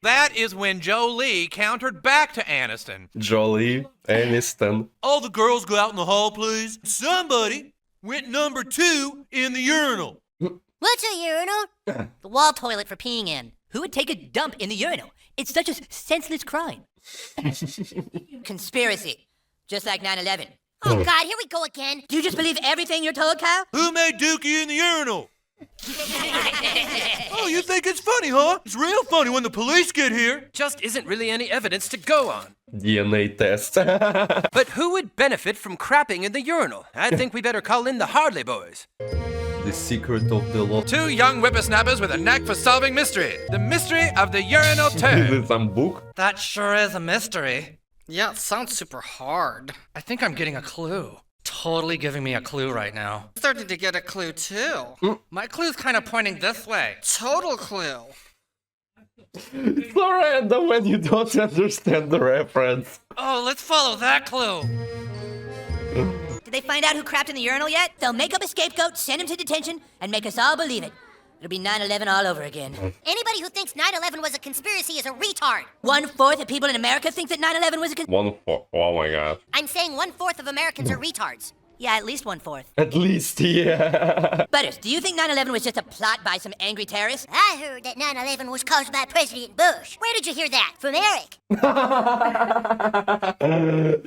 That is when Jolie countered back to Aniston. Jolie, Aniston. All the girls go out in the hall, please. Somebody went number 2 in the urinal. What's a urinal? The wall toilet for peeing in. Who would take a dump in the urinal? It's such a senseless crime. Conspiracy. Just like 9/11. Oh, God, here we go again. Do you just believe everything you're told, Kyle? Who made Dookie in the urinal? Oh, you think it's funny, huh? It's real funny when the police get here. Just isn't really any evidence to go on. DNA test. But who would benefit from crapping in the urinal? I think we better call in the Harley boys. The secret of the law. 2 young whippersnappers with a knack for solving mystery. The mystery of the urinal Is turd. it some book? That sure is a mystery. Yeah, it sounds super hard. I think I'm getting a clue. Totally giving me a clue right now. I'm starting to get a clue too. My clue's kind of pointing this way. Total clue. It's so random when you don't understand the reference. Oh, let's follow that clue. Did they find out who crapped in the urinal yet? They'll make up a scapegoat, send him to detention, and make us all believe it. It'll be 9/11 all over again. Anybody who thinks 9/11 was a conspiracy is a retard. 1/4 of people in America think that 9/11 was a Oh my god. I'm saying 1/4 of Americans are retards. Yeah, at least 1/4. At least, yeah. Butters, do you think 9/11 was just a plot by some angry terrorists? I heard that 9/11 was caused by President Bush. Where did you hear that? From Eric.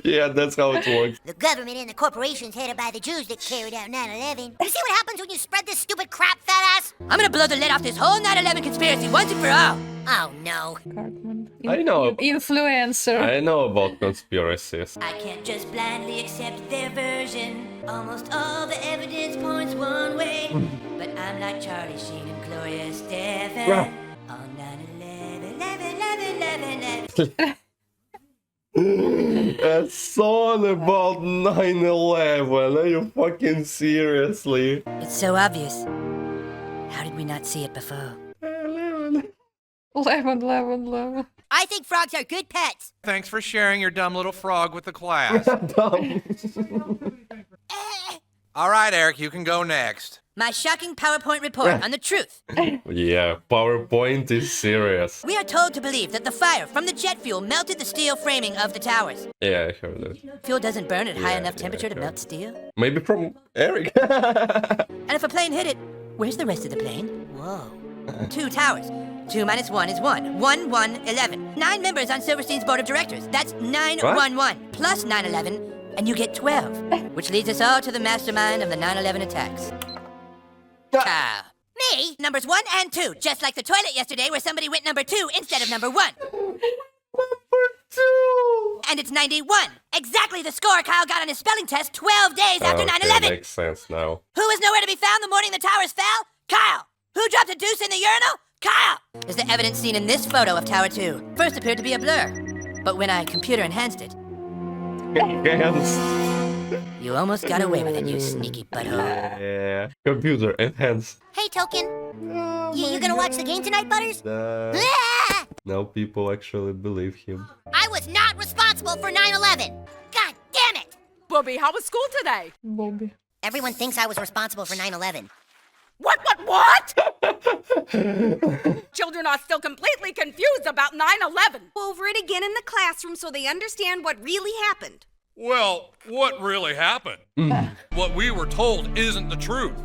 Yeah, that's how it works. The government and the corporations headed by the Jews that carried out 9/11. You see what happens when you spread this stupid crap, fat ass? I'm gonna blow the lid off this whole 9/11 conspiracy once and for all. Oh, no. Cartman. I know. Influencer. I know about conspiracies. I can't just blindly accept their version. Almost all the evidence points one way. But I'm like Charlie Sheen and Gloria Stefan. On 9/11. A song about 9/11. Are you fucking seriously? It's so obvious. How did we not see it before? 11. I think frogs are good pets. Thanks for sharing your dumb little frog with the class. Dumb. All right, Eric, you can go next. My shocking PowerPoint report on the truth. Yeah, PowerPoint is serious. We are told to believe that the fire from the jet fuel melted the steel framing of the towers. Yeah, I heard it. Fuel doesn't burn at high enough yeah, temperature to sure. melt steel. Maybe from Eric. And if a plane hit it, where's the rest of the plane? Whoa. 2 towers. 2 minus 1 is 1. 1, 1, 11. 9 members on Silverstein's board of directors. That's 9, What? 1, 1. Plus 9/11, and you get 12. Which leads us all to the mastermind of the 9/11 attacks. Kyle. Me? Numbers 1 and 2, just like the toilet yesterday where somebody went number 2 instead of number 1. Number 2. And it's 91. Exactly the score Kyle got on his spelling test 12 days after 9/11. Makes sense now. Who was nowhere to be found the morning the towers fell? Kyle. Who dropped a deuce in the urinal? Kyle. Is the evidence seen in this photo of Tower 2. First appeared to be a blur. But when I computer enhanced it, Hands. you almost got away with it, you sneaky butthole. Yeah. Computer enhance. Hey, Token. You gonna watch the game tonight, Butters? Ah! Now people actually believe him. I was not responsible for 9/11. God damn it! Bobby, how was school today? Bobby. Everyone thinks I was responsible for 9/11. What? Children are still completely confused about 9/11. Go over it again in the classroom so they understand what really happened. Well, what really happened? What we were told isn't the truth.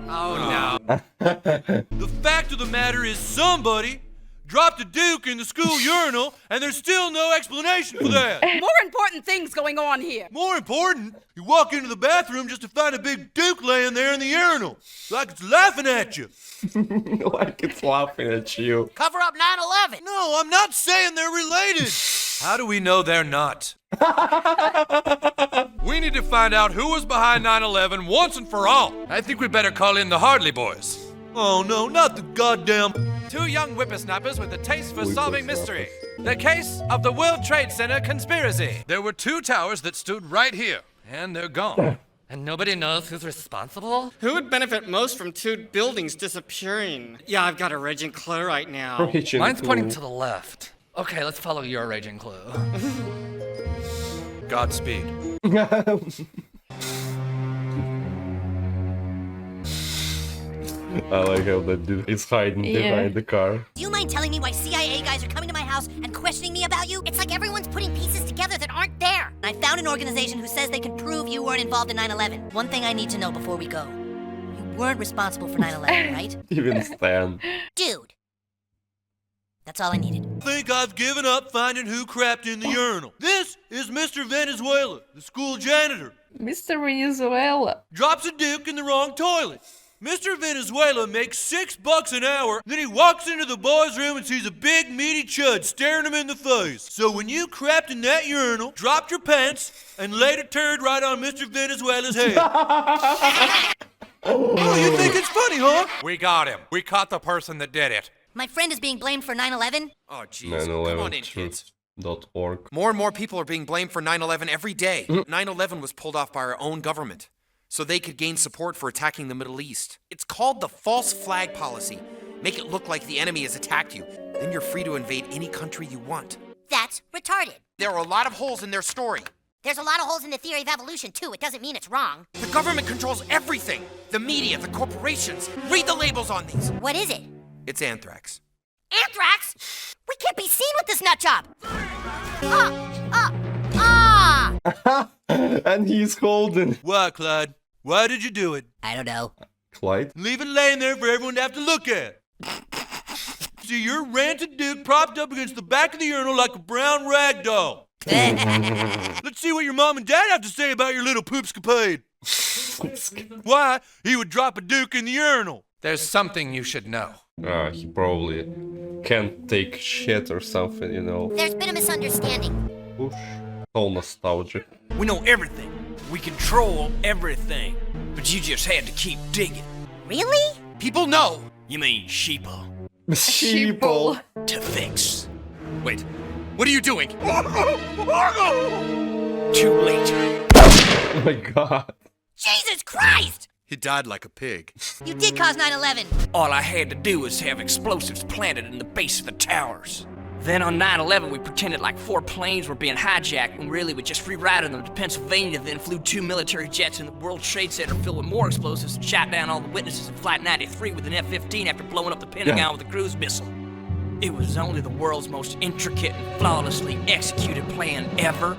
Oh, no. The fact of the matter is somebody dropped a Duke in the school urinal, and there's still no explanation for that. More important things going on here. More important, you walk into the bathroom just to find a big Duke laying there in the urinal, like it's laughing at you. Like it's laughing at you. Cover up 9/11. No, I'm not saying they're related. How do we know they're not? We need to find out who was behind 9/11 once and for all. I think we better call in the Harley boys. Oh no, not the goddamn... 2 young whippersnappers with a taste for solving mystery. The case of the World Trade Center conspiracy. There were 2 towers that stood right here, and they're gone. And nobody knows who's responsible? Who would benefit most from 2 buildings disappearing? Yeah, I've got a raging clue right now. Mine's pointing to the left. Okay, let's follow your raging clue. Godspeed. I like how that dude is hiding behind the car. Do you mind telling me why CIA guys are coming to my house and questioning me about you? It's like everyone's putting pieces together that aren't there. I found an organization who says they can prove you weren't involved in 9/11. One thing I need to know before we go. You weren't responsible for 9/11, right? Even Stan. Dude. That's all I needed. I think I've given up finding who crapped in the urinal. This is Mr. Venezuela, the school janitor. Mr. Venezuela. Drops a Duke in the wrong toilet. Mr. Venezuela makes $6 an hour, then he walks into the boys' room and sees a big meaty chud staring him in the face. So when you crapped in that urinal, dropped your pants, and laid a turd right on Mr. Venezuela's head. Oh, you think it's funny, huh? We got him. We caught the person that did it. My friend is being blamed for 9/11. Oh, jeez. Come on in, kids. 911truth.org. More and more people are being blamed for 9/11 every day. 9/11 was pulled off by our own government, so they could gain support for attacking the Middle East. It's called the false flag policy. Make it look like the enemy has attacked you. Then you're free to invade any country you want. That's retarded. There are a lot of holes in their story. There's a lot of holes in the theory of evolution, too. It doesn't mean it's wrong. The government controls everything. The media, the corporations. Read the labels on these. What is it? It's anthrax. Anthrax? We can't be seen with this nut job. And he's holding. Why, Clyde? Why did you do it? I don't know. Clyde? Leave it laying there for everyone to have to look at. See, your ranted Duke propped up against the back of the urinal like a brown rag doll. Let's see what your mom and dad have to say about your little poopscapade. Why he would drop a Duke in the urinal. There's something you should know. He probably can't take shit or something, you know. There's been a misunderstanding. Oof. All nostalgic. We know everything. We control everything. But you just had to keep digging. Really? People know. You mean sheeple. Sheeple. To fix. Wait, what are you doing? Too late. Oh my god. Jesus Christ! He died like a pig. You did cause 9/11. All I had to do was have explosives planted in the base of the towers. Then on 9/11, we pretended like 4 planes were being hijacked when really we just rerouted them to Pennsylvania, then flew 2 military jets in the World Trade Center filled with more explosives and shot down all the witnesses in Flight 93 with an F-15 after blowing up the Pentagon with a cruise missile. It was only the world's most intricate and flawlessly executed plan ever.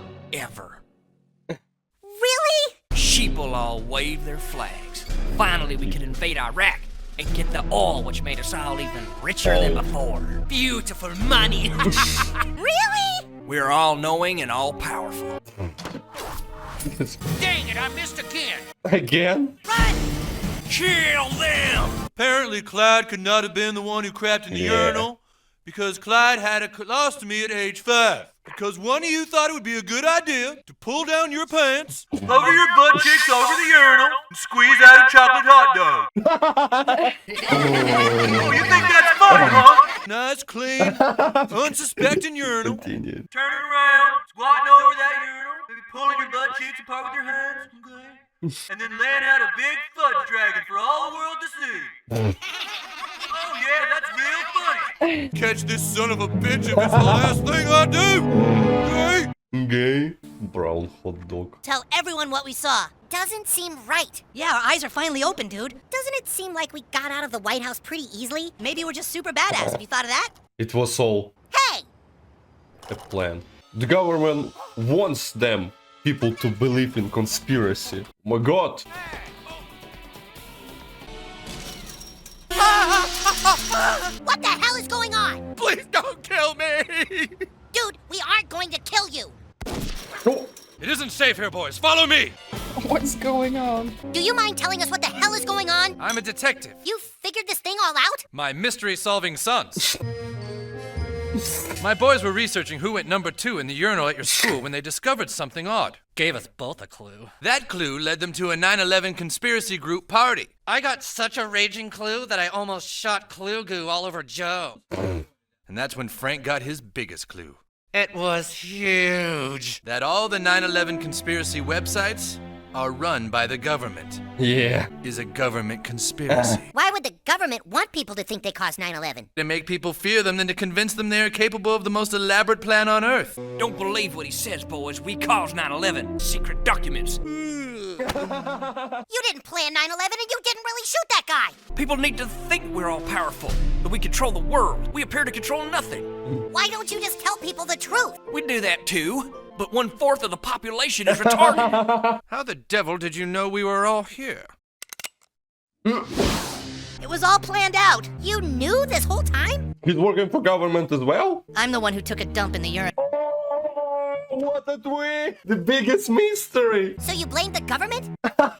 Really? Sheeple all waved their flags. Finally, we could invade Iraq and get the oil, which made us all even richer than before. Beautiful money. Really? We're all-knowing and all-powerful. Dang it, I missed again. Again? Kill them! Apparently, Clyde could not have been the one who crapped in the urinal, because Clyde had a colostomy at age 5. Because one of you thought it would be a good idea to pull down your pants, hover your butt cheeks over the urinal, and squeeze out a chocolate hot dog. Oh, you think that's funny, huh? Nice, clean, unsuspecting urinal. Continued. Turn it around, squatting over that urinal, maybe pulling your butt cheeks apart with your hands, okay? And then laying out a big fudge dragon for all the world to see. Oh yeah, that's real funny. Catch this son of a bitch if it's the last thing I do. Okay? Gay. Brown hot dog. Tell everyone what we saw. Doesn't seem right. Yeah, our eyes are finally open, dude. Doesn't it seem like we got out of the White House pretty easily? Maybe we're just super badass. Have you thought of that? It was all Hey! a plan. The government wants them people to believe in conspiracy. Oh my god. What the hell is going on? Please don't kill me. Dude, we aren't going to kill you. Oh. It isn't safe here, boys. Follow me. What's going on? Do you mind telling us what the hell is going on? I'm a detective. You figured this thing all out? My mystery-solving sons. My boys were researching who went number 2 in the urinal at your school when they discovered something odd. Gave us both a clue. That clue led them to a 9/11 conspiracy group party. I got such a raging clue that I almost shot clue goo all over Joe. And that's when Frank got his biggest clue. It was huge. That all the 9/11 conspiracy websites are run by the government. Yeah. Is a government conspiracy. Why would the government want people to think they caused 9/11? To make people fear them than to convince them they are capable of the most elaborate plan on Earth. Don't believe what he says, boys. We caused 9/11. Secret documents. You didn't plan 9/11 and you didn't really shoot that guy. People need to think we're all powerful, that we control the world. We appear to control nothing. Why don't you just tell people the truth? We do that too, but 1/4 of the population is retarded. How the devil did you know we were all here? It was all planned out. You knew this whole time? He's working for government as well? I'm the one who took a dump in the urine. What a twist! The biggest mystery! So you blamed the government?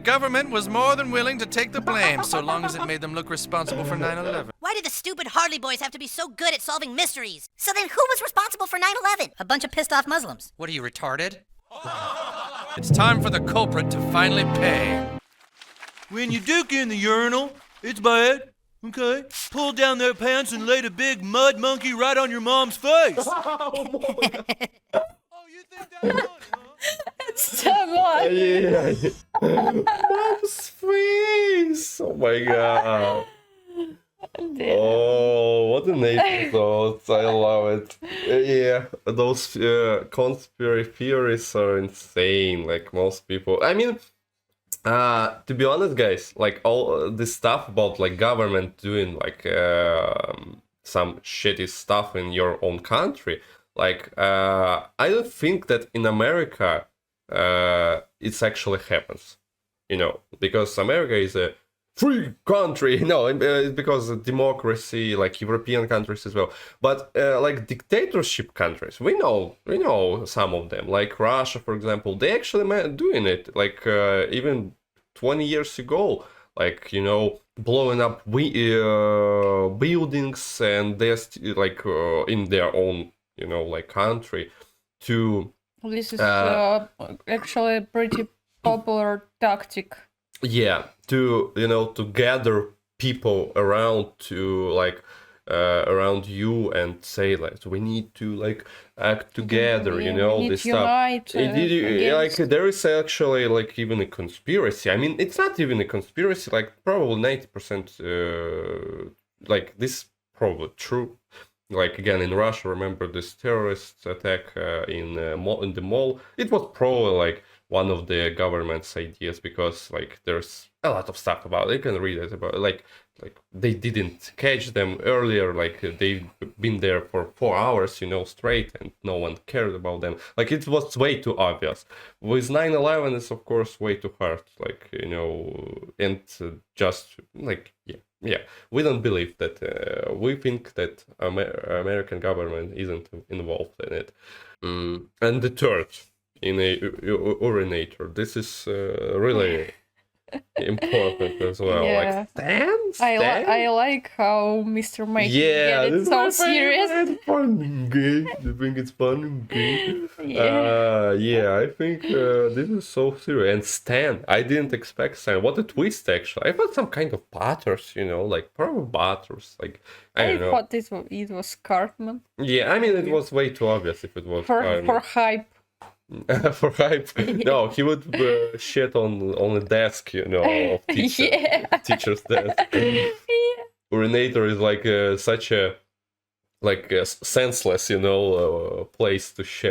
Government was more than willing to take the blame, so long as it made them look responsible for 9/11. Why did the stupid Harley Boys have to be so good at solving mysteries? So then who was responsible for 9/11? A bunch of pissed off Muslims. What are you, retarded? It's time for the culprit to finally pay. When you dookie in the urinal, it's bad. Okay? Pull down their pants and lay the big mud monkey right on your mom's face. It's so much. Yeah. Mom's face! Oh my god. Oh, what an episode. I love it. Yeah, those conspiracy theories are insane, like most people. I mean, to be honest, guys, like all this stuff about like government doing like some shitty stuff in your own country, like I don't think that in America it actually happens, you know, because America is a free country, no, because of democracy, like European countries as well. But like dictatorship countries, we know some of them, like Russia, for example, they actually doing it, like even 20 years ago, like, you know, blowing up buildings, and they're like in their own, you know, like country to. This is actually a pretty popular tactic. Yeah, to, you know, to gather people around to like around you and say like we need to like act together, you know, this stuff. Like there is actually like even a conspiracy. I mean, it's not even a conspiracy. Like probably 90%. Like this probably true. Like again in Russia, remember this terrorist attack in the mall? It was probably like one of the government's ideas, because like there's a lot of stuff about it. You can read it about like they didn't catch them earlier, like they've been there for 4 hours, you know, straight, and no one cared about them. Like it was way too obvious. With 9/11, it's of course way too hard, like, you know, and just like yeah, we don't believe that. We think that American government isn't involved in it. And the third, in a urinator, this is really important as well. Yeah. Like Stan? I like how Mr. Make get it so serious. It's fun and gay. I think it's fun and gay. Yeah, I think this is so serious. And Stan, I didn't expect Stan. What a twist, actually. I thought some kind of butters, you know, like probably butters. Like I don't know. Thought it was Cartman. Yeah, I mean, it was way too obvious if it was for hype. For hype. No, he would shit on the desk, you know, of teacher's desk. Urinator is like such a like senseless, you know, place to shit.